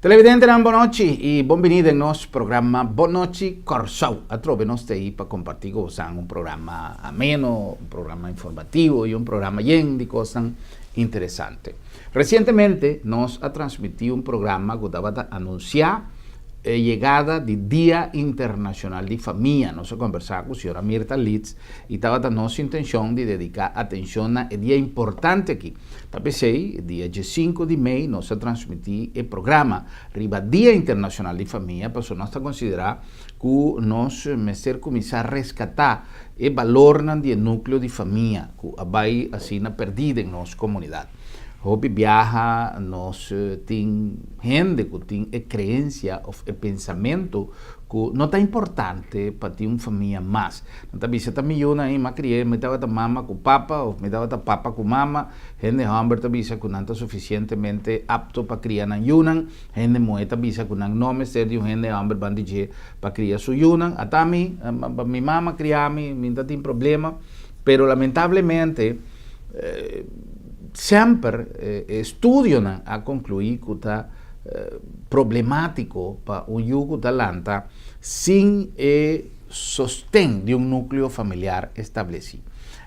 Televidente, boa noite e bem-vindo ao nosso programa Boa Noite Corsau. A trove nós está aí para compartilhar com vocês programa ameno, programa informativo e programa lleno de coisas interessantes. Recentemente, nós transmitimos programa que estava a anunciar a chegada do Dia Internacional de Família. Nós conversamos com a senhora Mirta Litz e estava a nossa intenção de dedicar atenção a um dia importante aqui. Tapecei, dia 5 de maio, nós transmitimos o programa Riba Dia Internacional de Família, para nós considerar que nós devemos começar a resgatar o valor do núcleo de família, que vai assim perdido em nossa comunidade. Hoje viaja, nós tem gente que tem a crença, o pensamento que não é importante para ter uma família mais. Não está vista também eu aí, mas criei, me dava mama com papa, ou me dava papa com mama. Gente hambre está vista que não está suficientemente apto para criar na yunan. Gente moeda vista que não nome ser de gente hambre bandige para criar su yunan. Até mi mama criar-me, não tem problema. Pero lamentablemente sempre estudios a concluir que está problemático para um yugo talanta sem sostén de um núcleo familiar estabelecido.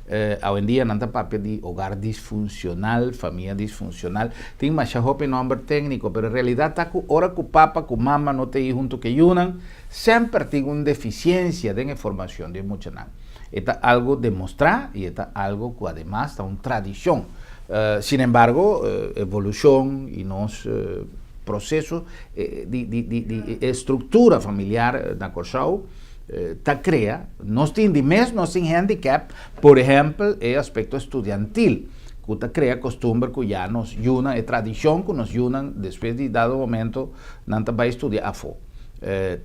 Hoje em dia, não está papel de hogar disfuncional, família disfuncional. Tem mais um nome técnico, mas em realidade está com hora que o papa, que mama não tem junto que junam, sempre tem uma deficiência de informação de muitos anos. É algo demonstrar e é algo que además está uma tradição. Sin embargo, evolução e nosso processo de estrutura familiar na Corsau está cria. Nós temos mesmo sem handicap, por exemplo, o aspecto estudantil, que está cria costumbre que já nos una, é tradição que nos una, depois de dado momento, não vai estudar a fora.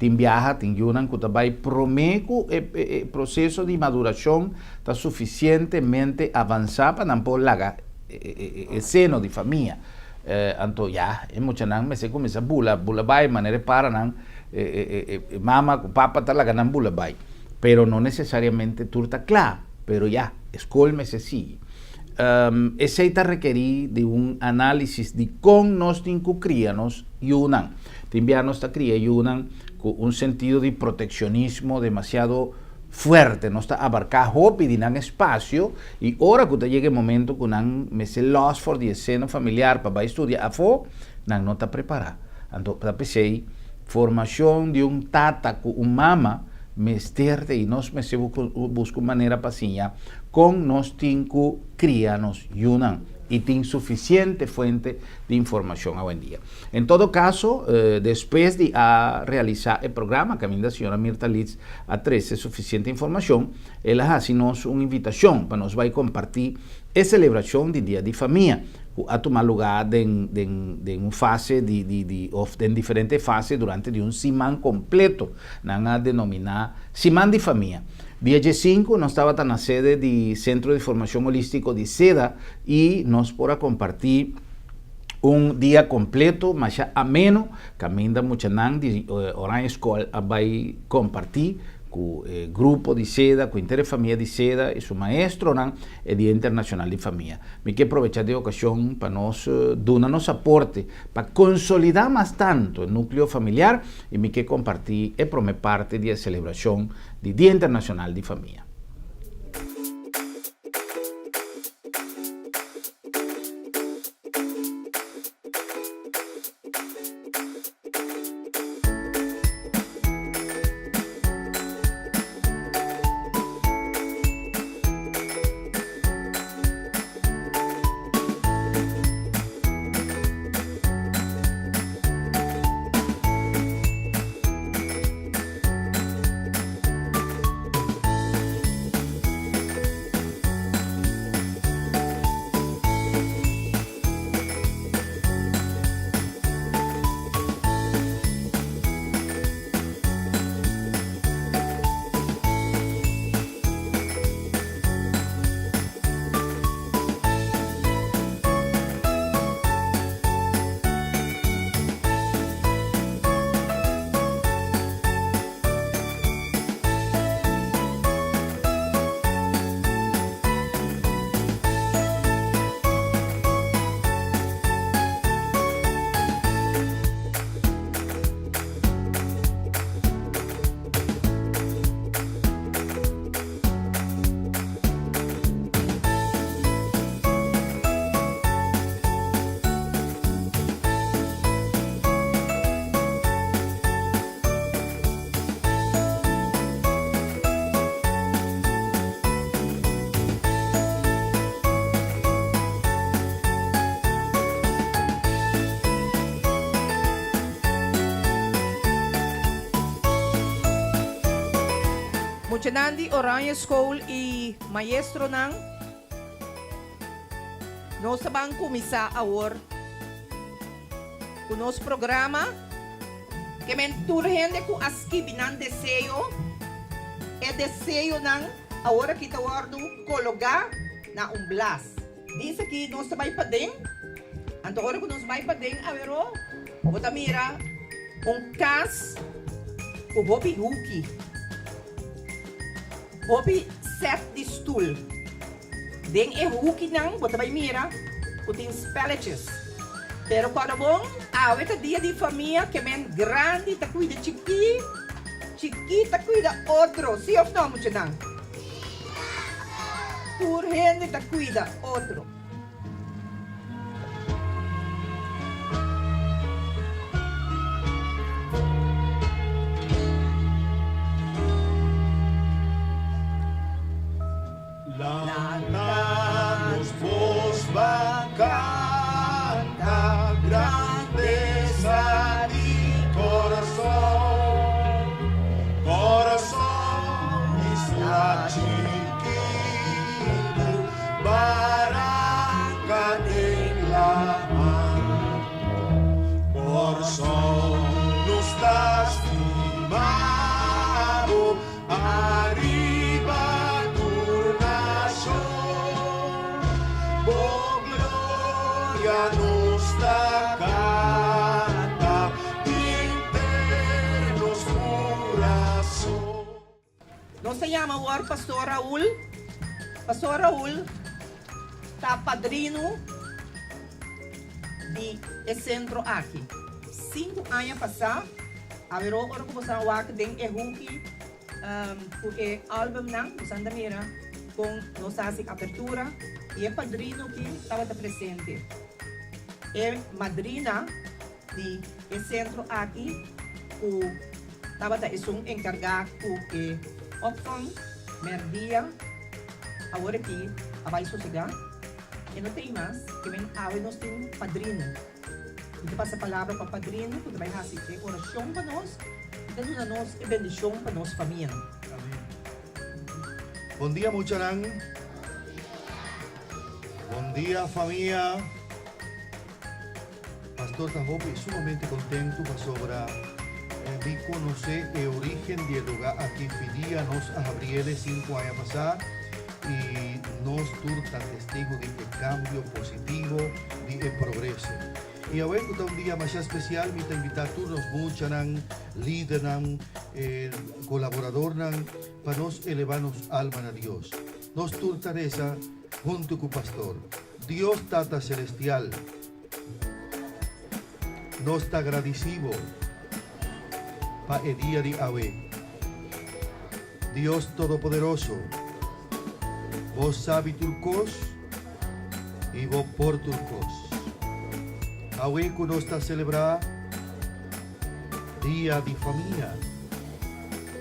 Tem viaja, tem yunan que vai prometer que o processo de maduração está suficientemente avançado para não pôr laga el seno de família. Então, já, é muito não, mas começa a bula vai, maneira para não, mama, papa, tá lá ganhando bula vai. Pero não necessariamente tudo está claro, pero já, escolhe se sigue. Esse está requerir de análise de como nós temos que criar-nos yunan. Tem nós está criando yunan com sentido de proteccionismo demasiado fuerte, no está abarcar hopi de un espacio y ahora que llegue el momento que me se lost for the seno familiar para estudiar a fo, no está preparado. Entonces, pensei, formación de un tata con un mama, me esterte y nos me se busca manera pasinha con nos tinco crianos yunan y tiene suficiente fuente de información hoy en día. En todo caso, después de realizar el programa, que a mí la señora Mirta Litz ha traído suficiente información, ella hace una invitación para nos va a compartir la celebración del Día de Familia, que ha tomado lugar en fase en diferentes fases durante un semana completo, a denominar Semana de Familia. Dia 5 nós estava na sede do Centro de Formação Holístico de Seda e nós podemos compartir dia completo, mas ameno, que ainda muita de Orange School vai compartir com o grupo de Seda, com a interfamília de Seda e seu maestro, é Dia Internacional de Família. Me quero aproveitar de ocasião para nós dar nosso aporte, para consolidar mais tanto o núcleo familiar e me quero compartir e para minha parte da celebração do Dia Internacional de Família. Muchanandi Oranje School y maestro ng no sa bangko misa awor kunos programa que menturhen de ku aski binan deseo e deseo ng awora kita wardo kologa na umblas. Dice que no sa may padeng anto ora kunos may padeng awero botamira kas o hopi huki hopi set di stool ding e huki nang botamay mira puting spelliches pero para bom awet a dia de família que men grande ta cuida chiquita cuida outro si of no mucho nang por gente ta cuida outro. Lantanos vos canta grandeza di corazón, corazón isla chiquito, barranca en la mar, corazón nos lastimado, arriba tu nación, oh gloria nos da canta, internos corazón. No se llama war Pastor Raúl. Pastor Raúl está padrino de el centro aquí. 5 años pasados, a ver ahora como se va a den ejuki el álbum nang usando mira con nos hace apertura y el padrino que estaba presente. El madrina de el centro aquí que estaba un encargado que opvang merdia agora aqui abaixo chegar e não tem mais que vem awe nós tem padrino então passa a palavra para padrino que vai fazer oração para nós e dando a nós e bendição para nossa família. Buen día, Mucharán. Buen día, familia. Pastor Tajope, sumamente contento para sobra. Vi conocer el origen del lugar aquí pedía nos a Gabriel 5 años pasar y nos turta testigo de cambio positivo, de progreso. Y ahora que un día más especial, me invita a todos muchos líder, colaborador, para nos elevarnos alma a Dios. Nos turtaresa junto con pastor. Dios Tata Celestial nos está agradecido para el día de hoy. Dios Todopoderoso, vos sabe turcos y vos por turcos. Hoy que nos está celebrando día de familia,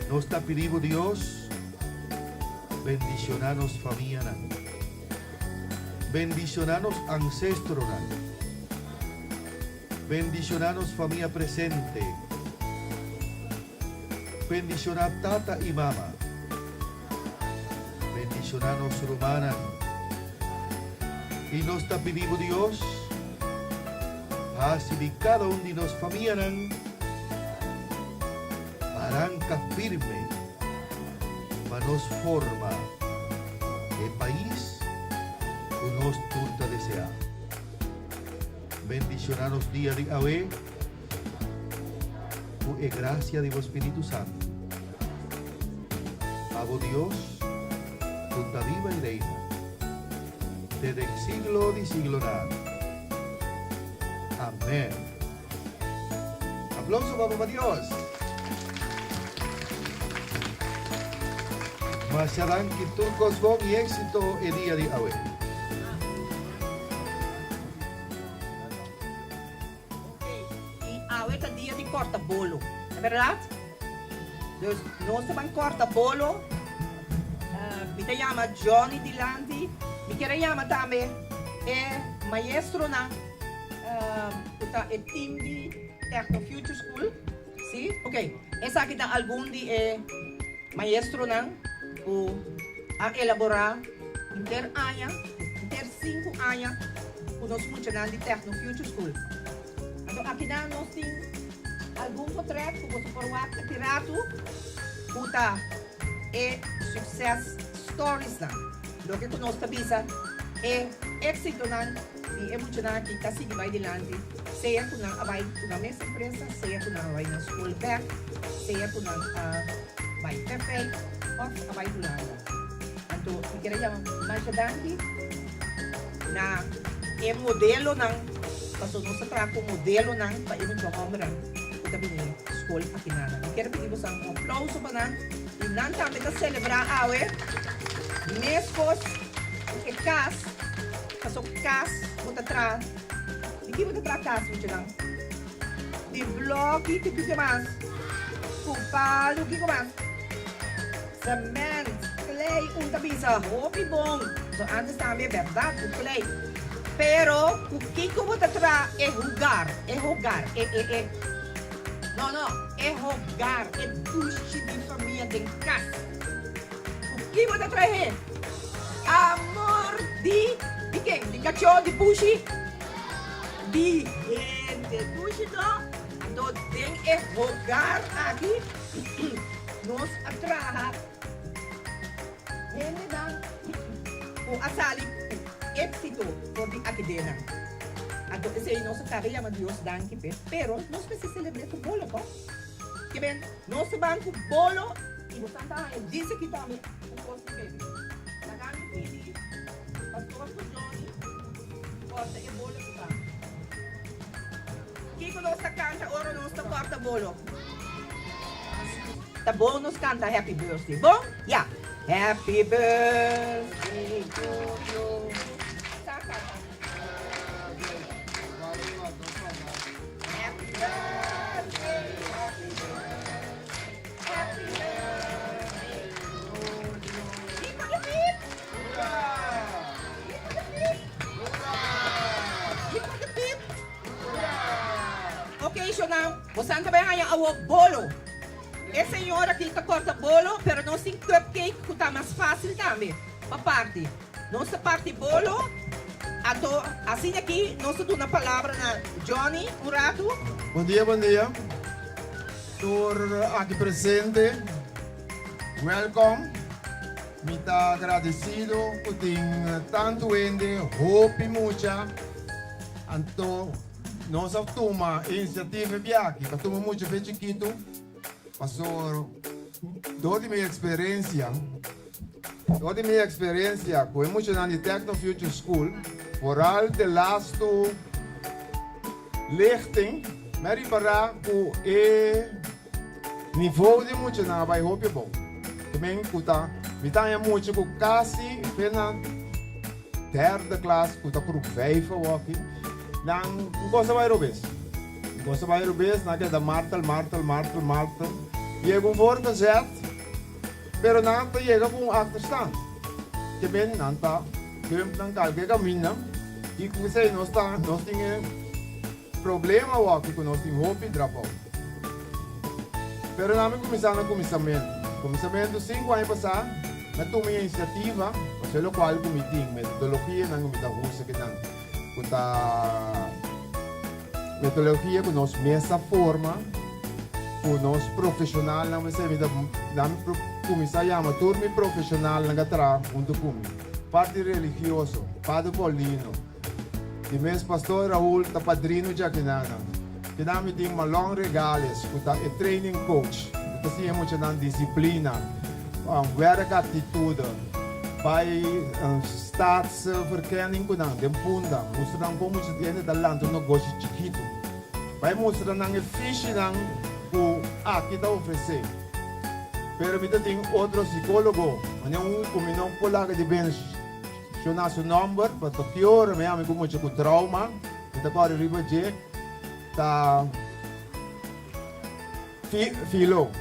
nos está pidiendo Dios bendicionarnos familia, bendicionarnos ancestros, bendicionarnos familia presente, bendicionar tata y mama, bendicionarnos hermanas y nos está pidiendo Dios así de cada uno de nos familia paranca firme para nos forma el país que nos turta desear. Bendicionarnos día de hoy por gracia de vos Espíritu Santo. Hago Dios, junta viva y reina, desde el siglo de siglo nada. Amén. Aplauso para Dios. Masyadang que turcos con y éxito el día de hoy. Y ahorita día de corta bolo, ¿es verdad? Entonces, no se van corta bolo. Me llama Johnny Dilandi. Me quiere llamar también maestro na el team de Techno Future School. ¿Sí? Ok. Esa aquí está algún de maestro nang o a elaborar inter 5 anos o nosso funcionário de Techno Future School. Então aqui nós temos algum contrato que você pode tirar puta e success stories na. Do que nós tabisa é éxito na e emocionar que está seguindo vai adiante, seja com a vai na mesma empresa, seja com a vai na school back, seja com a vai perfect ou a vai do lado. Então, eu quero chamar mais daqui na é modelo ng paso nós trago modelo ng paimon sa kamera o tabi ni school aqui na. Eu quero pedir você um aplauso para nós e nós também tá celebrar awe mesmos que cas paso cas muita tra de que muita tra cas muito lang de bloco que tu mais palo que mais cement clay un tabi sa hopi bom so antes também verdade o clay pero o que como tá tra é jogar não é jogar é duche de família de casa o que você tra é amor de quem? De cachorro, de puxi? De gente, puxi não? Então tem que jogar aqui, nós atrás, gente não, o asali, éxito, por de academia. Então esse é nosso carreira, mas Deus dá aqui, pero nós precisamos celebrar com bolo, pô. Que bem, nosso banco bolo, e você está, diz que também, o posto bebê. Pastor Johnny, porta e bolo pa. Kiko nos canta oro nos porta bolo. Tá bom nos canta happy birthday. Bom? Yeah. Happy birthday to you. Tá canta. Happy birthday. Happy birthday. Happy birthday to you. Kiko the beat. Ok, so now, você também ganha o bolo. É senhora que corta bolo, pero não tem cupcake que está mais fácil também. Para parte. Nossa parte bolo, assim aqui, nós damos uma palavra na Johnny, um rato. Bom dia. Por aqui presente, welcome. Me está agradecido por ter tanto gente, hope mucha. Então, nós toma iniciativa aqui, que toma muito bem chiquito, passou toda minha experiência com emocionante Techno Future School, vooral de laatste lichting, maar para o nível de emocionante vai hope bom. Também kuta, me tá muito com quase pela terceira classe, kuta por 5 aqui. Dan cosa vai rubes. Cosa vai rubes, naquela da martel. Chega voorgezet, pero nanta chega com achterstand. Que bem nanta, não calque caminho, e com isso nós temos problema o aqui com nós temos hope dropout. Pero nami começar no começamento 5 anos passar, na tomei iniciativa, pelo qual comitê metodologia na comida russa que não a metodologia que nós mesma forma, o nosso profissional não vai ser começar a chamar turma profissional na gatra parte religioso, Padre Paulino, e mesmo pastor Raul, tá padrino de Aquinana, que nami tem uma long regales, é training coach, que assim emocionante disciplina, werk attitude. Bij staatsverkenning kunang den punda moesten dan komen ze ene da land no goshi chiquito vai moesten dan fish dan ku aqui da oferecer pero me tem outro psicólogo onde combinão polaca de bem chama seu number para topior me ame como com trauma então agora riba je ta Filo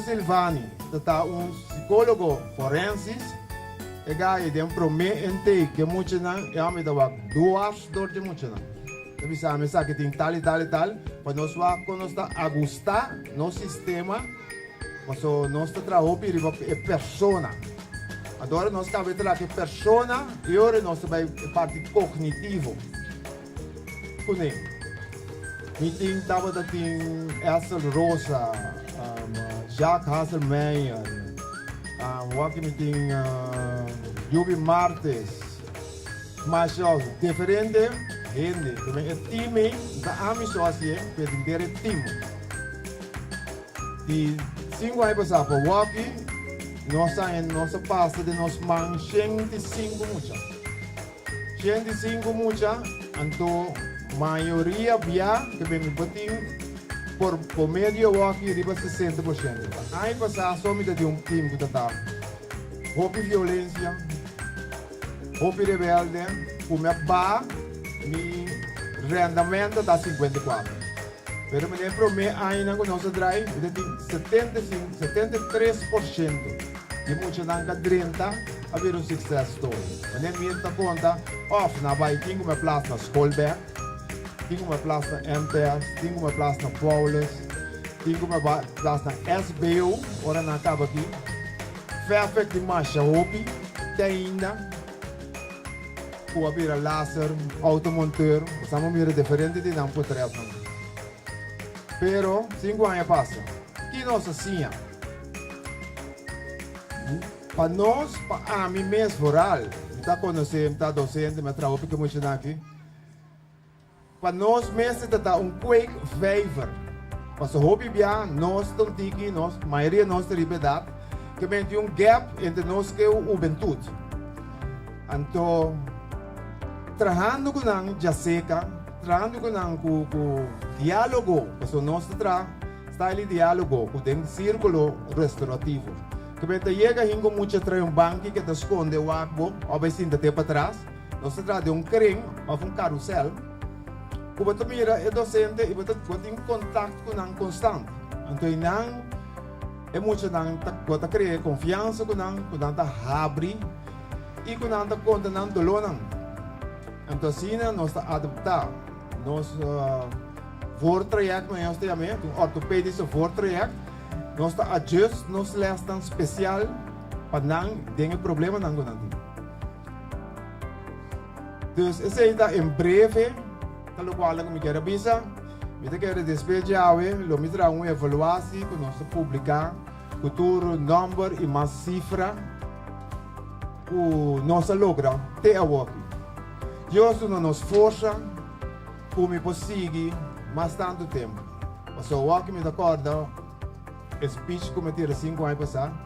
Silvani tá psicólogo forenses e gaya dem promete que muito não é me dá 2 dor de muito não. Então sabe que tem tal, para nós vai quando está ajustar no sistema Paso nós trabalhamos riba é persona. Agora nós estamos trabalhando com persona e agora nós vai parte cognitivo. Kuning. Meeting estava da ting Essel Rosa, Jacques Hasselmeyer, walking meeting Yubi Martes. Mas diferente gente, também é time da amizade, para ter time. E 5 anos passados para walking, nós passa de nós man 105 mucha. 105 mucha, então maioria via que vem botin por medio walking riba 60%. Aí passar só me de time que tá. Houve violência, houve rebelde, o meu bar, mi rendimento dá 54. Pero me lembro me ainda com nosso drive, tem 73% de muitos nanga 30 a ver um success story. Mas me dá conta, na vai tinha uma plaça na Skolberg, tinha uma plaça na MTS, tinha uma plaça na Paulus, tinha uma plaça na SBO, ora na acaba aqui. Perfect de marcha hobby, tem ainda o abrir laser, automonteur, estamos mirando diferente de não por trás. Pero 5 anos passa, que nós assim, para nós, para mim mesmo rural, está conhecendo, está docente, mas trabalho que muito aqui. Para nós mesmo está quick favor, para o hobby bia, nós estamos aqui, nós, maioria nós tem liberdade, que tem gap entre nós e o juventude. Então, trabalhando com a Jaseca, trabalhando com o diálogo, porque nós está em diálogo com o círculo restaurativo. Que bem chega hingo muito trai banco que te esconde o água, ou bem sim de para trás, nós traz de crane ou carrossel. Que você mira é docente e você tem contato com um constante. Então não é muito não você cria confiança com não abre e com não conta não dolor não. Então assim nós adaptar nós voortraject nós temos ortopedische voortraject. Nós adjust nos lesson especial para não ter problema não com nada. Então esse está em breve, tal qual eu me quero avisar, me quero despejar, lo me trago uma avaliação que nós publicar, futuro número e mais cifra, que nós logra ter a work. Eu sou nos força, para me conseguir mais tanto tempo. Mas o work me acorda speech como tira 5 anos passados.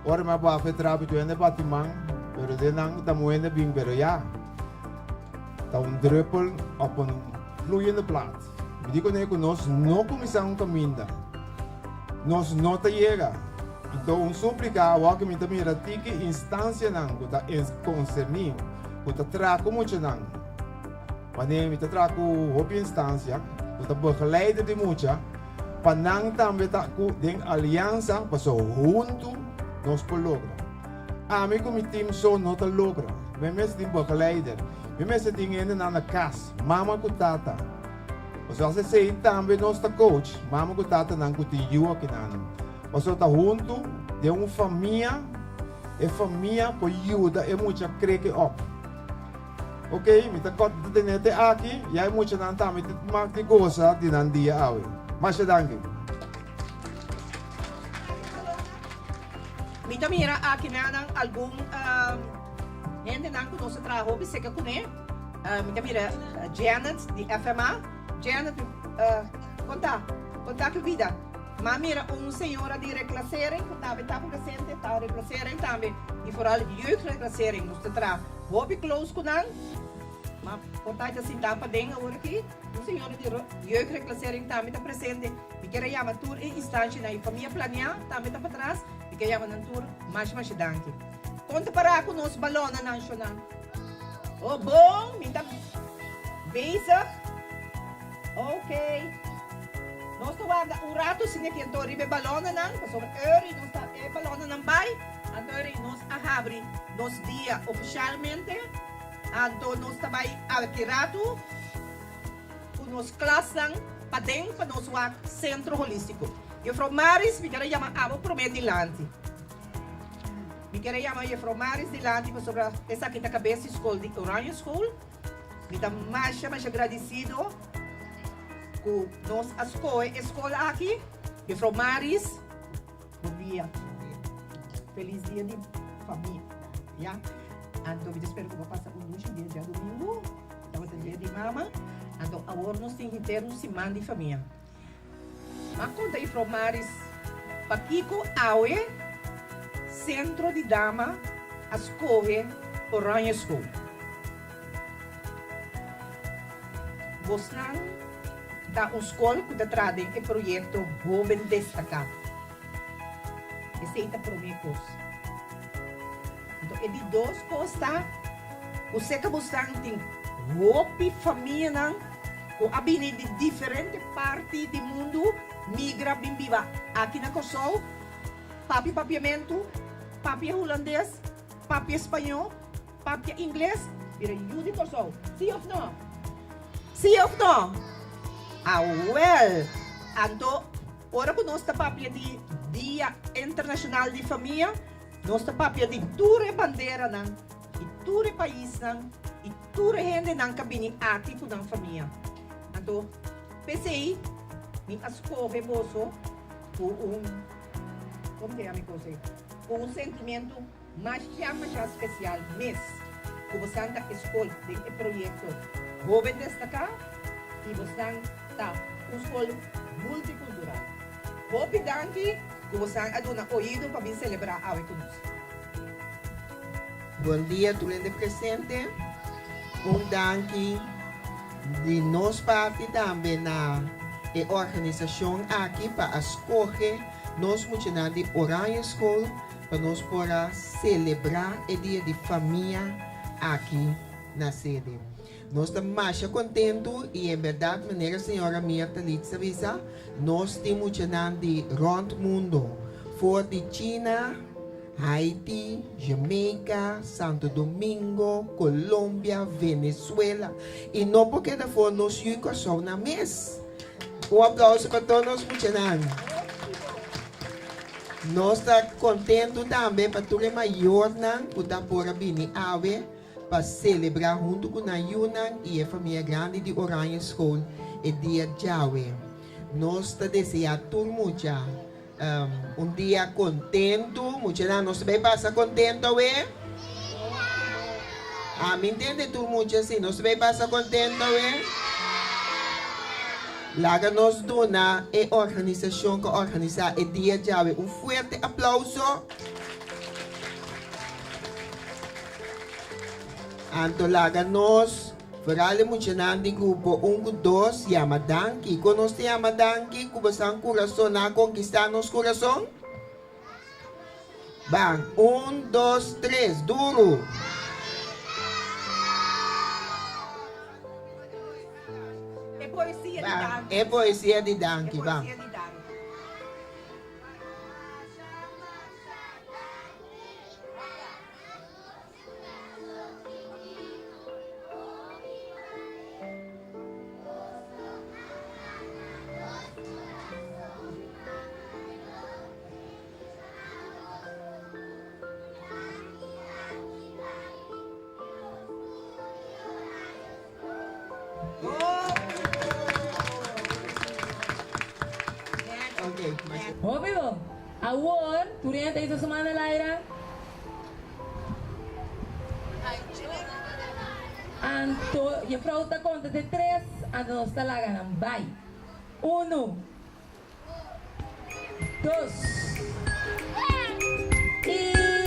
Ora me vai fazer trabalho no batimang, pero de não estamos ainda bem, pero já está druppel op vloeiende plaat. Me digo que nós não começamos a caminhar, nós não chega. Então suplicar o que me também ratica instância não, que está concernir, que está trago muito não. Mas me está trago outra instância, que está begeleiden de muita. Panang também está com a aliança, para junto nós podemos lograr. A mim como time só não está logra. Me mesmo tem begeleiden, me mesmo tem ainda na casa, mama com tata. Mas você sei também nós está coach, mama com tata não continua aqui não. Mas está junto de uma família, e família para ajuda é muito crescer up. Ok, me está cortando de nete aqui, e aí muito não também te gosta de não dia awe. Mas danke. Mita mira aqui na algum gente não conosco trabalho, você que conhece. Mita mira Janet de FMA, Janet conta que vida. Mas mira senhora de reclassering, conta está presente, está reclassering também. E vooral jeugdreclassering, nós trabalho. Hobby close com não. Maar portanto assim dá para dengar agora aqui, o senhor de jeugdreclassering também está presente. E quer chamar tour em instância na família planear também está para trás. E quer chamar na tour mais danke. Conta para com nosso balão nacional. Oh bom, me está bezig. Ok. Nós estamos rato se não quer torre balão não, porque sobre euro nós está balão não vai. Agora nós abre nos dia oficialmente. Então nós também aqui com nos classes para dentro para nosso centro holístico. Juffrouw Maris, me quero chamar abo prometilante. Me quero chamar Juffrouw Maris Dilante para sobre essa aqui da cabeça escola de Orange School. Me dá mais agradecido com nossa escola aqui. Juffrouw Maris, bom dia. Feliz dia de família. Ja? Então, eu espero que eu passe um dia de domingo. Estamos no dia de mama. Então, agora nós temos inteiro semana de família. Mas conta aí, Juffrouw Maris, Paquico Aue, Centro de Dama, Escola Orange School. Você dá escola que traz o projeto Jovem Destacado. Esse é o primeiro curso. Então, é de duas coisas. Você que você tem roupa família, ou a de diferentes partes do mundo, migra bem viva. Aqui na Kosovo, papiamento, papi holandês, papi espanhol, papi inglês, vira Judy Kosovo. Sim ou não? Sim ou não? Ah, well. Então, ora que nós papi de Dia Internacional de Família, nós papi de toda bandeira, e todo país, e toda gente que vem aqui com a família. Então, pensei, minha escola moço, como que é a minha coisa? Com um sentimento mais especial, mas como Santa Escola tem o projeto Jovem Destacar e você está uma escola multicultural. Vou pedir que você aduna ouído para vir celebrar a conosco. Bom dia, tulende presente. Danke de nossa parte também na organização aqui para escolher nós muitos de Orange School para nós poder celebrar o dia de família aqui na sede. Nós estamos mais contentos e, em verdade, maneira senhora minha Talitza Visa, nós temos de rond mundo, for de China, Haiti, Jamaica, Santo Domingo, Colômbia, Venezuela e não porque da for nós só na mês. Um aplauso para todos nós muitos. Nós estamos contentes também para todo o maior que está por vir para celebrar junto com a Yunan e a família grande de Orange School o dia de Yahweh. Nós desejamos tudo muito. Dia contento, muitos nós também passamos contento, ué? Me entende tudo muito assim, nós também passamos contento, ué? Laga nos dona a organização que organiza o dia de Yahweh. Forte aplauso. Antolaga nos, farali mo siya ng grupo, dos, Yamadanki. Kung nos Yamadanki, kubasang corazón na conquistar nos corazón? Bang, 1, 2, 3, duro. É poesia de Danki, bang. Óbvio, agora, tu renta essa semana, Laira? Anto, e frauta conta de 3, anto nós está lá ganhando. Vai. 1, 2 e 3.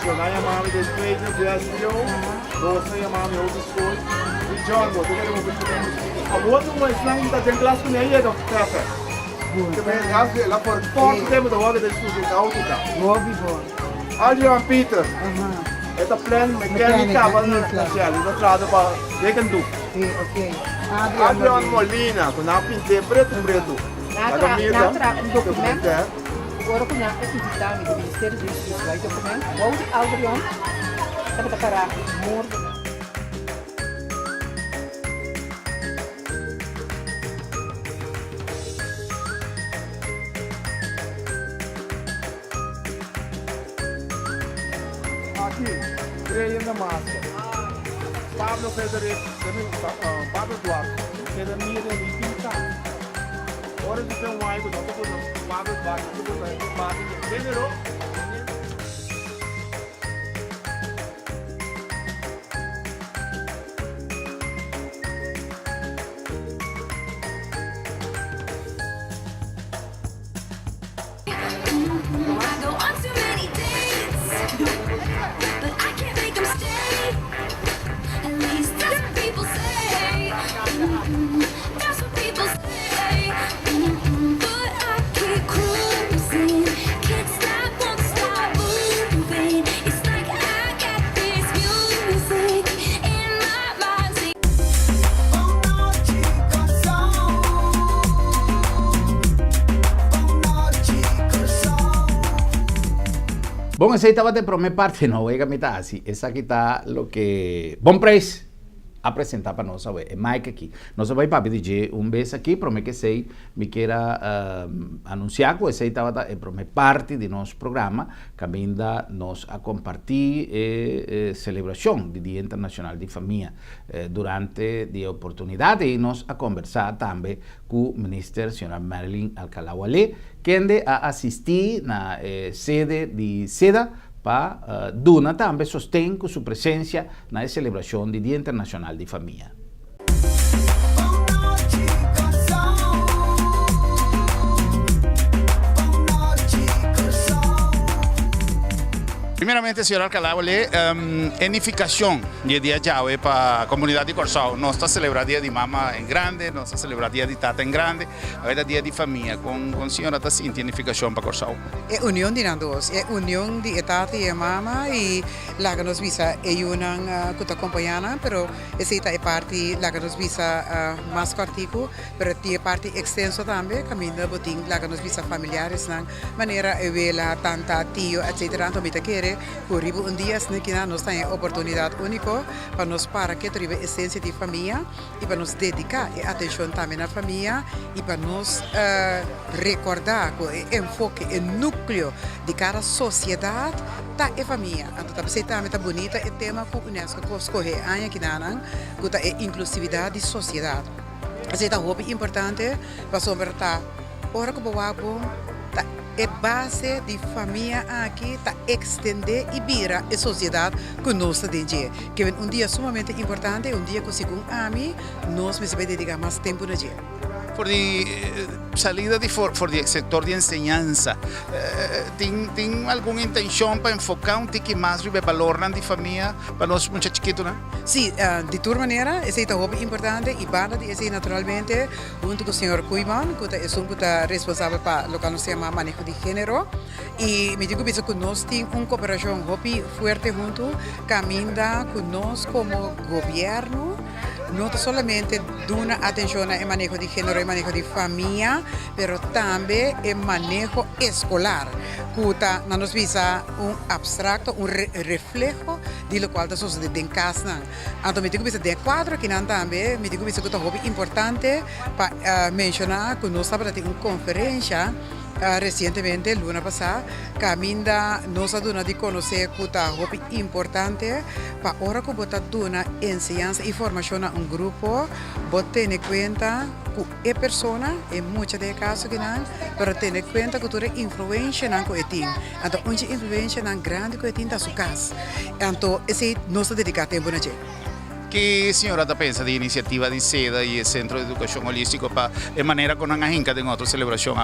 So na je mami de tweede Brazil, doos na je mami hogeschool. Die John wordt ook helemaal beschermd. Maar wat doen we snel dat in klas van je nog treffen? Ik ben gas la por sport tem de wagen de studie de auto da. Hobby voor. Adrian Peter. Het plan mecánica van de special. Dat laat op weken doen. Oké. Adrian Molina, con a pinte preto. Natra een document. Agora com a atividade do Ministério da Justiça, vai documento. Wouter Aldrion, dapat para morto. Aqui, creio na massa. Pablo Federico, Pablo Duarte, que é da minha de Pinta. Ora de ter um aigo, não tô com Pablo Duarte, tô com Pablo Generou. I go on too many dates, but I can't make them stay. At least that's what people say. That's what people say. But I keep cruising, can't stop, won't stop moving. It's like I got this music in my mind. Oh no, chicos, Bom, essa aí estava de primeira parte, não é que assim. Essa aqui está o que Bom Preço apresentar para nós, é Mike aqui. Nós vamos para pedir vez aqui, para que sei, me queira anunciar que essa aí estava de primeira parte de nosso programa, que ainda nós a compartir celebração do Dia Internacional de Família durante a oportunidade e nós a conversar também com o ministro, senhora Marilyn Alcalá Wale, que ande a assistir na sede de SEDA para Duna também sostém com sua presença na celebração do Dia Internacional de Família. Primeiramente, senhor Alcalá, edificação de dia Yahweh para a comunidade de Corsau. Nós estamos celebrando dia de mama em grande, nós estamos celebrando dia de tata em grande, agora dia de família. Com a senhora está sentindo edificação para Corsau? É união de nós dois, é união de tata e mama e lá que nós visa é uma que acompanhana, pero essa é parte lá que nós visa mais cortico, pero é parte extensa também, caminho botim lá que nós visa familiares, na maneira vela tanta tio, etc. Então me quer por um dia que nós temos a oportunidade única para nos para que tribe a essência de família e para nos dedicar a atenção também à família e para nos recordar que o enfoque, o núcleo de cada sociedade tá é família. Então você também tá bonita é tema que o UNESCO escolhe aí que nanan que é inclusividade de sociedade. Esse é um importante para sobrtar ora que boabo é base de família aqui para extender e virar a sociedade que nós temos. Que é um dia sumamente importante, um dia que segundo a mim, nós precisamos dedicar mais tempo no dia. Por salida por el sector de enseñanza, ¿tiene alguna intención para enfocar un tique más de valor de familia para los muchachos chiquitos? Sí, de todas maneras, ese es muy importante y para ese naturalmente junto con el señor Kuiman, que es un responsable para lo que se llama manejo de género, y me digo que nosotros tenemos una cooperación muy fuerte junto, camina con nosotros como gobierno. No solamente una atención al manejo de género y manejo de familia, pero también el manejo escolar, que nos visa un abstracto, un reflejo de lo cual sucede en casa. Entonces, me digo que de cuatro que también, me digo que es muy importante para mencionar que nos estamos en una conferencia recientemente, luna pasada, Caminda nos ha dado de conocer que es importante para ahora que botar una enseñanza y formación a un grupo, botar tener cuenta que es persona, en muchos de casos que no, pero tener cuenta que tú eres influencia en que tiene. Entonces, una influencia grande que tiene en su casa. Entonces, ese no se dedica a tiempo. Que a senhora pensa de iniciativa de SEDA e Centro de Educação Holístico para de maneira com a gente tem outra celebração?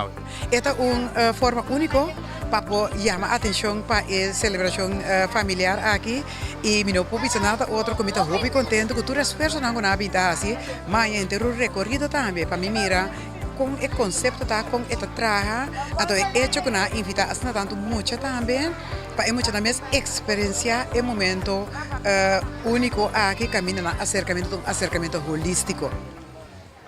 Esta é uma forma única para chamar a atenção para a celebração familiar aqui e me não pode nada outro que me está muito contente que todas as pessoas não habitam assim, mas inteiro recorrido também para mim mira com o conceito tá com esta traja ato é hecho que na invita a tanto mucho também para mucha também experiência e momento único aqui caminho na acercamento holístico.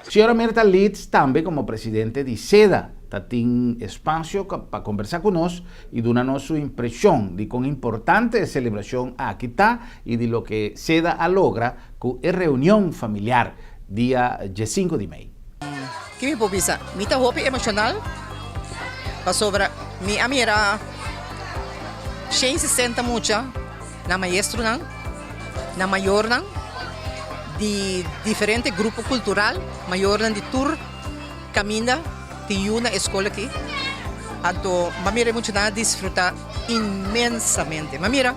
Senhora Mirta Leeds também como presidente de SEDA tem espaço para conversar conosco e dar sua impressão de quão importante a celebração aqui está e de lo que SEDA logra com a reunião familiar dia 5 de maio. Que me pobisa, me tá roupa emocional, para sobra, mi amira, quem se senta muito, na maestro não, na maior não, de diferente grupo cultural, maior não de tour, caminha, tem uma escola aqui, então, mamira muito na desfrutar imensamente, mamira.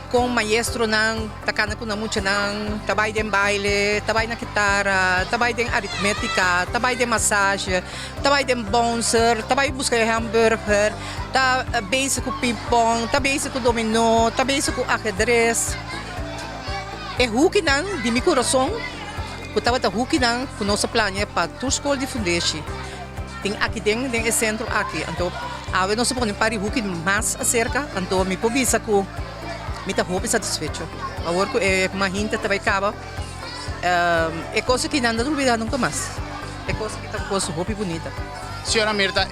Com maestro não, takana ko na muito não, trabalho de baile, trabalho na guitarra, trabalho de aritmética, trabalho de massagem, trabalho de bouncer, trabalho de buscar hamburger, trabalho com ping-pong, trabalho com dominó, trabalho com ajedrez. É huki não de meu coração, que estava a huki não com nossa plano para toda a escola de fundação. Tem aqui dentro, tem centro aqui, então a ver nós podemos para huki mais acerca, então me pobisa com me está muito satisfeito. Agora que uma gente também acaba, é coisa que não dá dúvida nunca mais. É coisa que está coisa muito bonita. Senhora Mirta,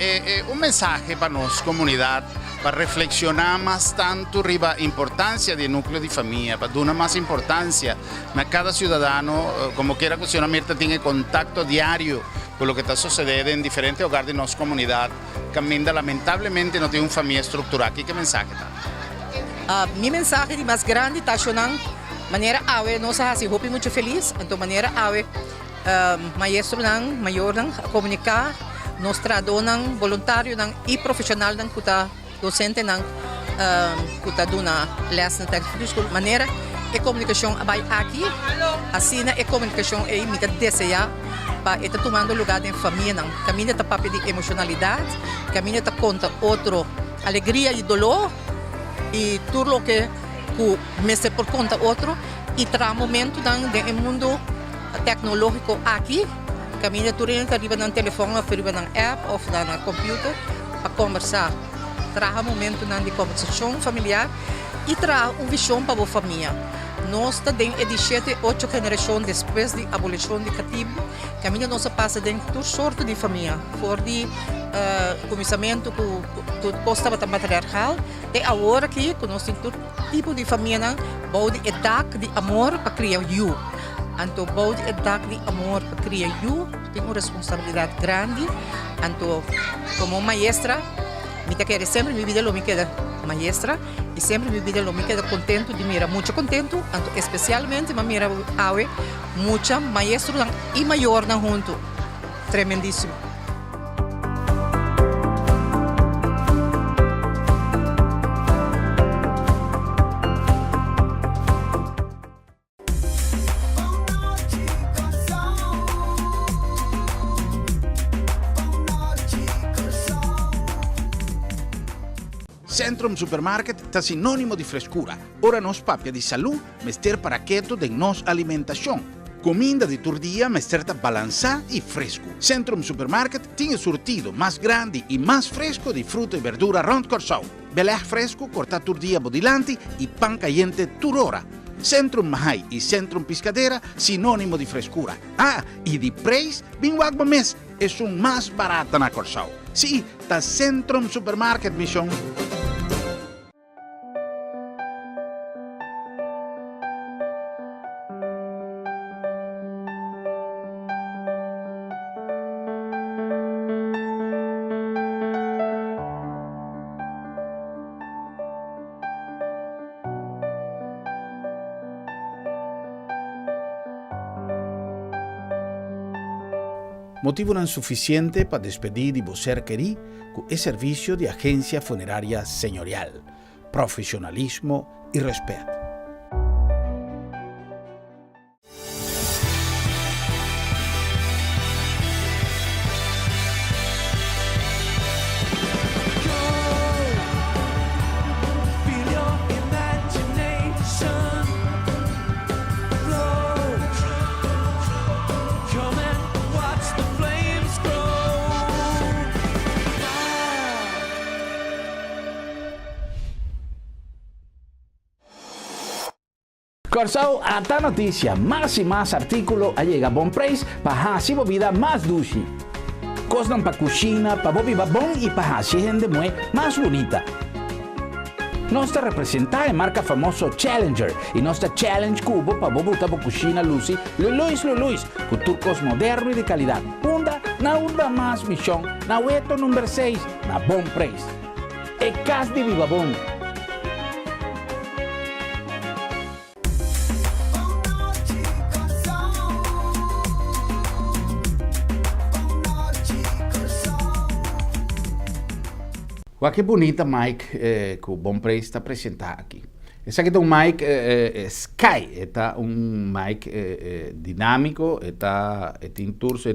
mensagem para nós, comunidade, para reflexionar mais tanto sobre a importância do núcleo de família, para dar mais importância a cada cidadão, como quiera que a senhora Mirta tenha contato diário com o que está sucedendo em diferentes lugares de nossa comunidade, que ainda lamentavelmente não tem uma família estruturada. Que mensagem está? Minha mensagem mais grande está chamando maneira ave nós assim muito feliz então maneira ave maestro não maior não comunicar nós traduz não voluntário não e profissional não kuta docente não kuta duna lesson técnica maneira e comunicação vai aqui assim na comunicação é me desejar para estar tomando lugar em família não caminha tá papel de emocionalidade caminha tá conta outro alegria e dolor e tudo o que me se por conta outro e traz momento do mundo tecnológico aqui caminha tudo arriba no telefone arriba no app ou no computer para conversar traz momento de conversação familiar e traz uma visão para a família nós temos 17, 8 gerações depois da abolição do cativo caminha nós passa dentro de toda sorte de família for de começamento com postava da matriarcal e agora que conosco todo tipo de família pode dar de amor para criar you então pode dar de amor para criar you tem uma responsabilidade grande então como maestra me quer sempre me vida lo me queda maestra e sempre me vida lo me queda contento de mira muito contento então especialmente me mira ave muita maestro e maior na junto tremendíssimo. Centrum Supermarket está sinónimo de frescura. Ora nos papia de salud, mester para keto de nos alimentação. Comida de todo dia, mester tá balançado e fresco. Centrum Supermarket tem surtido mais grande e mais fresco de fruta e verdura rond Corsão. Belé fresco, corta todo dia bodilante e pan caliente toda hora. Centrum Mahai e Centrum Piscadeira, sinónimo de frescura. E de preço, bem água mês, é o mais barato na Corsão. Sim, tá Centrum Supermarket, missão. Motivo não suficiente para despedir de você querido com o serviço de agência funerária senhorial, profissionalismo e respeito. Corsao, ata noticia, más y más artículos a llegar a Bon Preis para hacer vida más dulce. Cosas para cocina, para bobi babón y para hacer gente más bonita. Nuestra representada en marca famoso Challenger y nuestra Challenge Cubo para bobuta para cocina Lucy, Luis, con turcos moderno y de calidad. Una más misión, na hueto número 6, na Bon Preis. E cas de Vivabón. Qué bonita mic que o Bon Preis está apresentando aqui. Esse aqui é um mic Sky, é um mic dinâmico,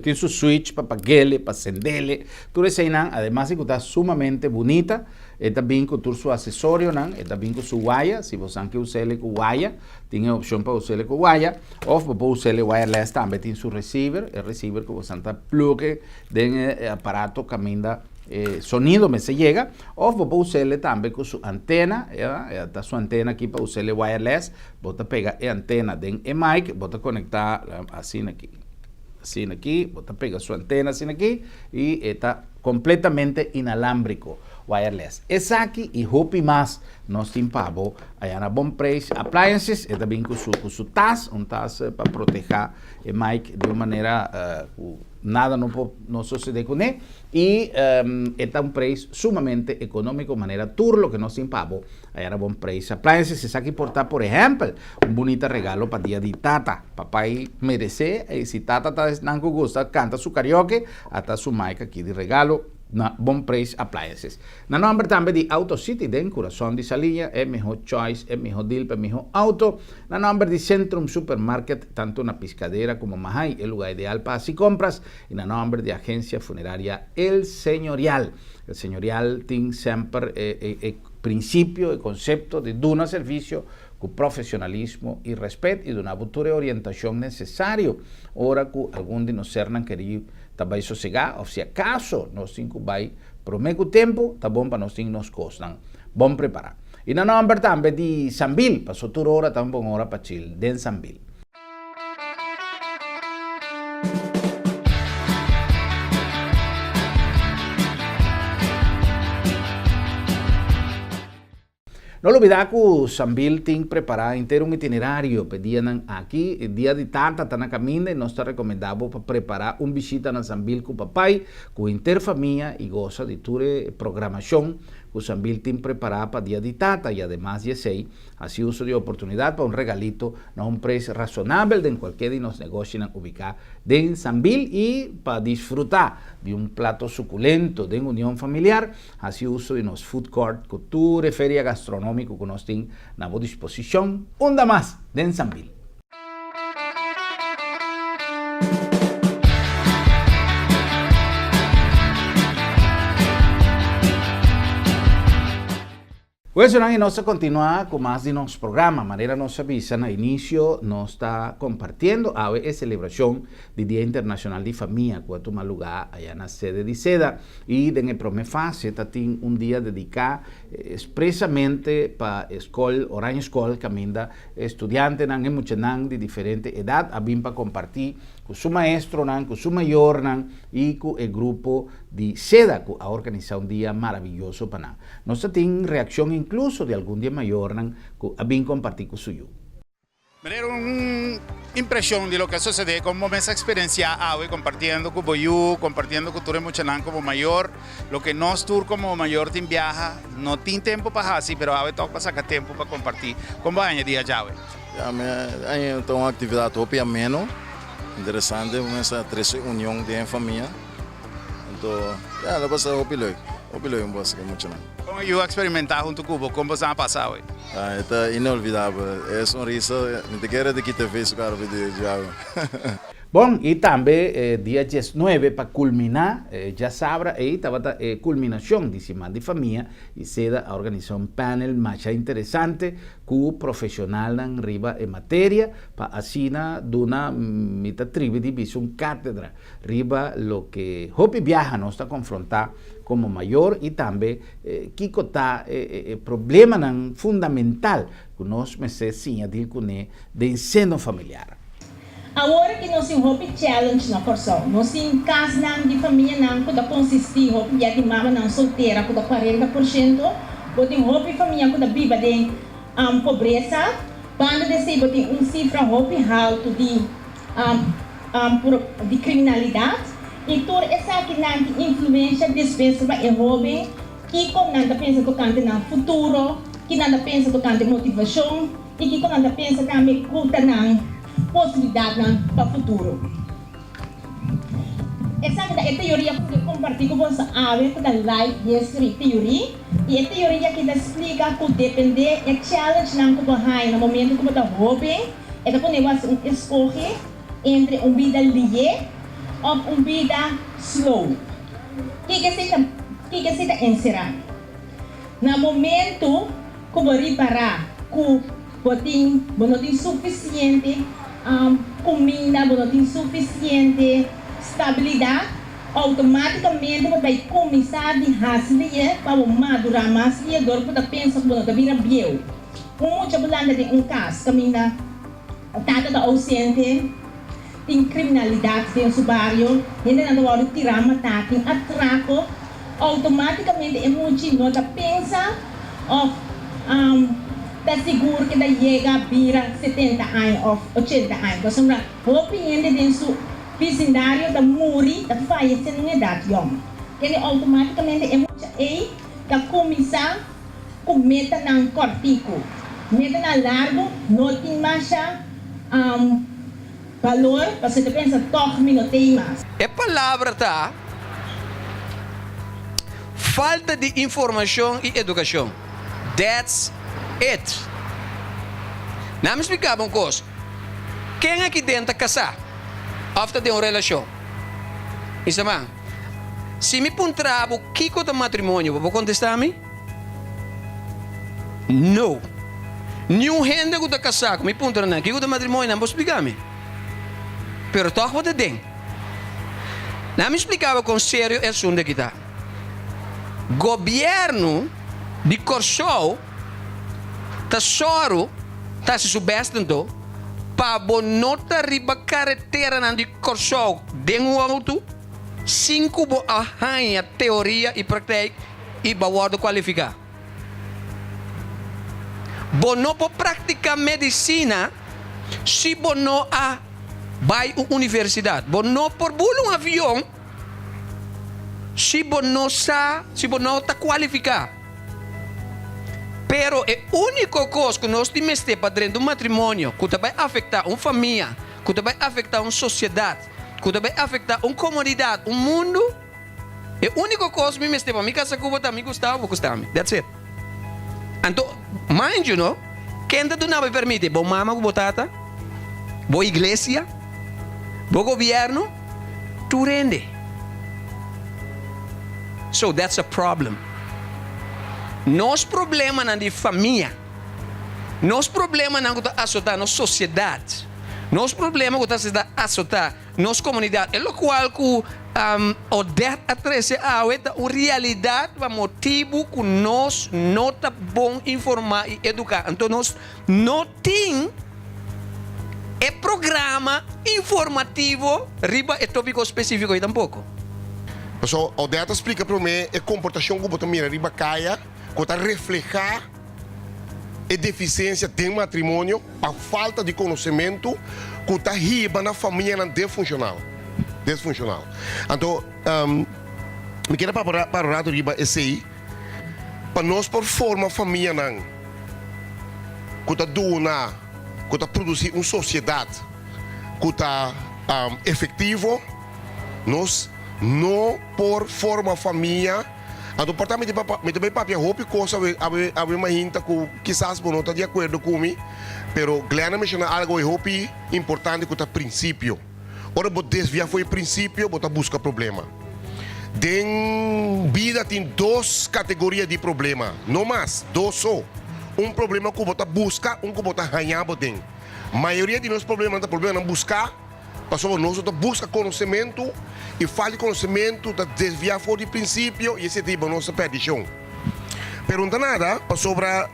tem seu switch para apagar, para acender, tudo isso aí, además de que está sumamente bonita, está bem com todo seu acessório, está bem com sua wire, se você quer usar ele com wire, tem a opção para usar ele com wire, ou para usar ele wireless também tem seu receiver, o receiver que você está plug de aparato que manda sonido me se llega, o vos puede usarle también con su antena, está su antena aquí para usarle wireless, vos te pega la antena de mic, vos te conecta así aquí, vos te pega su antena así aquí y está completamente inalámbrico, wireless. Es aquí y hopi más nos timpavo allá en Bon Preis Appliances, está bien con su TAS, un TAS para proteger el mic de una manera nada no sucede con él y está un precio sumamente económico, manera turlo que no sin pavo allá en Bon Preis Appliances. Es aquí portar, por ejemplo, un bonito regalo para día de tata. Papá ahí merece, y si tata está gusta, canta su karaoke, hasta su mic aquí de regalo. Na Bon Preis Appliances. Na nombre también de Auto City, den corazón de Salilla, es mejor choice, es mejor deal, es mejor auto. Na nombre de Centrum Supermarket, tanto una piscadera como Mahai, el lugar ideal para así compras. Y na nombre de Agencia Funeraria El Señorial. El Señorial tiene siempre el principio, el concepto de dar un servicio con profesionalismo y respeto y de una futura orientación necesario. Ahora que algún de nos serán querido vai sossegar, ou se acaso nós vai prometer o tempo, tá bom para nós nos costam. Bom preparar. E na nome também de Sambil, passou toda hora, também bom hora para chill, den Sambil. No olvidar que o Sambil tem preparado inteiro um itinerário para dia aqui, dia de tanta, está na caminho, e nós está recomendado para preparar uma visita na Sambil com o papai, com a interfamília e gosta de toda a programação que o Sambil tem preparado para dia de tata e además de sei, assim uso de oportunidade para um regalito a um preço razonável de qualquer de nos negócios ubicar em Sambil e para desfrutar de um prato suculento de união familiar, assim uso de nos food court, cultura, feria gastronômica que nós temos na boa disposição, onda mais de Sambil. Pues ahora nós continuar com mais de nosso programa. Maneira nos avisa, no início nós está compartiendo a celebração do Dia Internacional de Família, que toma lugar allá na sede de Seda. E em primeira fase tem um dia dedicado expressamente para a escola, Orange Escola, que ainda estudiantes de diferente idade, a vir para compartir com seu maestro, com seu maior e com o grupo de Seda, que a organizar um dia maravilhoso para nós. Nós temos reação incluso de algum dia maior que a vir compartir com o seu. Me dieron una impresión de lo que sucede, como esa experiencia hoy compartiendo con Boyú, compartiendo con Ture Muchanán como mayor, lo que nos tour como mayor team viaja, no tiene tiempo para así, pero a veces toca sacar tiempo para compartir. ¿Cómo va a día ya? Hay una actividad topia menos, interesante, esa tres unión de familia, entonces ya lo pasa opiloi un poco mucho. ¿Cómo yo experimentar junto con Cubo? ¿Cómo se ha pasado hoy? Está inolvidable, es un risa, ni te quieres de que te ves cara de Bom, e também dia 19 para culminar, já sabe, aí estava a culminação de Semana de Família e Seda a organizar um panel mais interessante com o profissional na riba em matéria para assinar de uma mita tribo de visão cátedra riba lo que hopi viaja nos está confrontar como maior e também que está problema fundamental fundamental que nós meses sim a dir com de ensino familiar. Agora que nós temos um challenge na Corsol, nós temos casos de família que consistir em de mama não solteira com 40%, ou tem família que vive de pobreza, quando recebe tem cifra alto de criminalidade, e toda essa que influência despesa para o jovem que nada pensa tocante no futuro, que nada pensa tocante motivação e que nada pensa também na possibilidade para o futuro. Essa é a teoria que eu compartilho com você, a life history theory, e a teoria que explica que depender do challenge que você tem no momento que você está jovem, é que você escolhe entre uma vida livre ou uma vida slow. O que você encerrar? No momento que você reparar que você não tem suficiente comida, não tem suficiente estabilidade, automaticamente você vai começar a rasgar para madurar mais e agora você pensa que você vira viejo. Muita gente tem um caso, caminha, tata da ausente, tem criminalidade dentro do bairro, gente não pode tirar, matar, tem atraco, automaticamente é muito gente pensa, está seguro que chega a vira 70 anos ou 80 anos. Então, a opinião dentro do vecindário da muri, da fallecer na idade, ele automaticamente é muito aí que começa com meta na cortico, meta na largo, não tem mais valor, você pensa, toque não tem mais. A palavra tá falta de informação e educação. That's it. Não me explicava uma coisa. Quem aqui dentro casar? After de uma relação. Isso é, se me puntrava o que é o matrimônio, vou contestar-me? Não. Nenhum gente que está casado, me puntra na que é o matrimônio, não vou explicar-me. Pero toch wat het ding. Não me explicava com sério é assunto que está. Governo de Corsol Tesoro está se subestando para bonota riba carretera na de Corsol de um auto 5 bo arranha teoria e prática e bawado qualificar. Bono por praticar medicina se bono a vai à universidade. Bono por bulo um avião se bono está qualificado. Pero é a única coisa que nós temos para dentro do matrimônio que vai afetar uma família, que vai afetar uma sociedade, que vai afetar uma comunidade, um mundo. É a única coisa que me para mim casa com você, me gostava, That's it. Então, mind you, no? Quem não vai permitir? Boa mama com botata, boa igreja, bom governo, tu rende. So that's a problem. Nos problema na de família, nos problema na que está assotar na sociedade, nos problema que está assotar nas comunidades, é o qual que o 10 a 13 anos é uma realidade, um motivo que nós não está bom informar e educar. Então nós não temos programa informativo riba é tópico específico aí tampouco. So, o data explica para mim a comportação que você mira riba caia, que está reflejar a deficiência do matrimônio, a falta de conhecimento que está riba na família disfuncional. Então, me quero para o lado riba esse aí, para nós por forma família não, que está doando, que está produzindo uma sociedade que está efetivo, nós não por forma família. Então, portanto, me também papia roupa coisa a uma gente que quizás não está de acordo comigo, pero Glenn menciona algo e roupa importante que é princípio. Ora, você desviar foi princípio, você busca problema. Den vida tem duas categorias de problema, não mais, dois só. Um problema que você busca, um que você ganha, tem. A maioria de nossos problemas não buscar, passou nós busca conhecimento e falta de conhecimento, desviar fora de princípio e esse tipo de nossa perdição. Pero não nada, para sobra,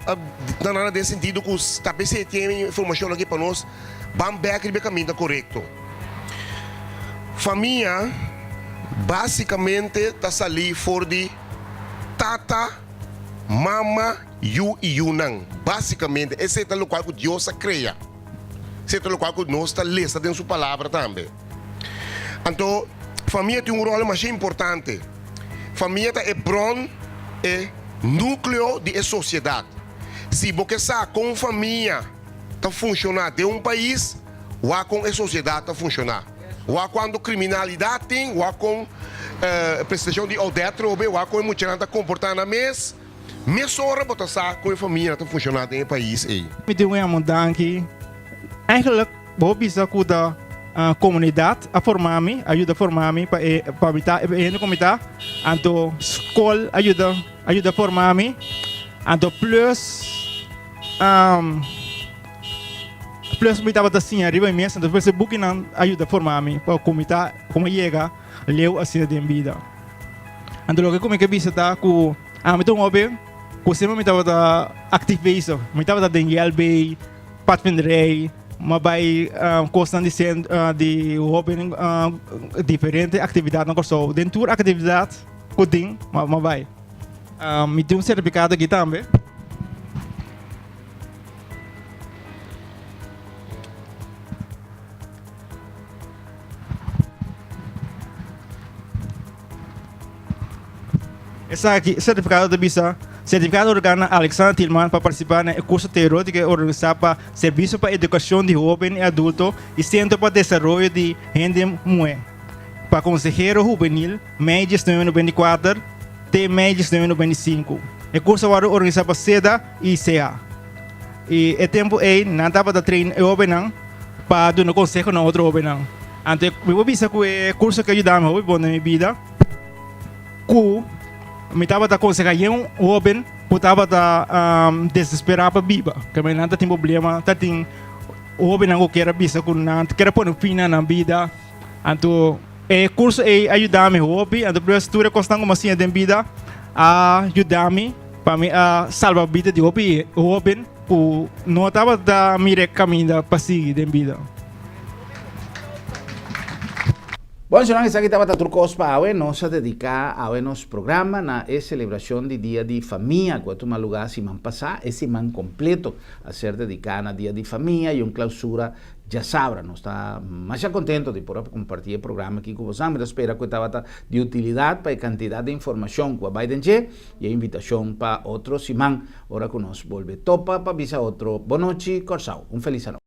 não nada desse sentido que talvez você tenha informação aqui para nós, vamos ver aquele caminho correto. Família, basicamente, está ali fora de tata, mama, you e yunang. Basicamente, esse é o local que Deus cria. Esse é o local que nós está lista dentro da sua palavra também. Então, família tem rol mais importante. Família é bron, é núcleo de sociedade. Se você sabe como família está funcionando de país, ou com a sociedade está funcionando. Ou quando criminalidade tem, ou com prestação de odetro, ou com muita gente está comportando na mesa, hora você sabe como a família está funcionando em país. Me deu uma mudança. Eigenlijk, vou bisa com a comunidade a formar-me, ajuda a formar-me para a comunidade. Então, escola ajuda a formar-me. Então, plus me estava assim, arriba mesmo. Então, você booking ajuda a formar-me para a comunidade, como chega, leu assim de vida. Então, logo como é que visita com me estou ouvindo, com sempre me estava ativo, me estava dando Bay, Patvinrei, mas vai constante de open diferentes atividades no curso. Dentro da atividade, coding, mas vai. Me tem certificado aqui também. Esse aqui, certificado de visa. Certificado organiza Alexandre Tillman para participar no curso teórico organizado para Serviço para Educação de Jovem e Adulto e Centro para Desenvolvimento de Gente Mulher. Para Consejero Juvenil, maio de 1994 até maio de 1995. O curso foi organizado para SEDA e CA. E o tempo não estava a treinar jovem para dar um conselho na outra jovem. Então, eu vou dizer que o curso que ajudamos na minha vida, me estava aconselhando um jovem que estava desesperado para viver. Que não tem problema, tem jovem que quer viver, que quer pôr fim na vida. Então, o curso ajuda-me jovem, então a estrutura constante como assim de vida ajuda-me para salvar a vida de jovem que não estava a mirar caminho para seguir de vida. Bom, senhor, essa aqui estava turcos para hoje, nós a dedicar a nosso programa na celebração de Dia de Família, que é um lugar semana passada, esse semana completo a ser dedicado a Dia de Família e uma clausura já sabe, nós está mais contento de poder compartilhar o programa aqui com vocês, mas espero que estava de utilidade para a quantidade de informação que vai ter e a invitação para outro semana, agora que nós volvemos topa para avisar outro. Boa noite, Corsau, feliz ano.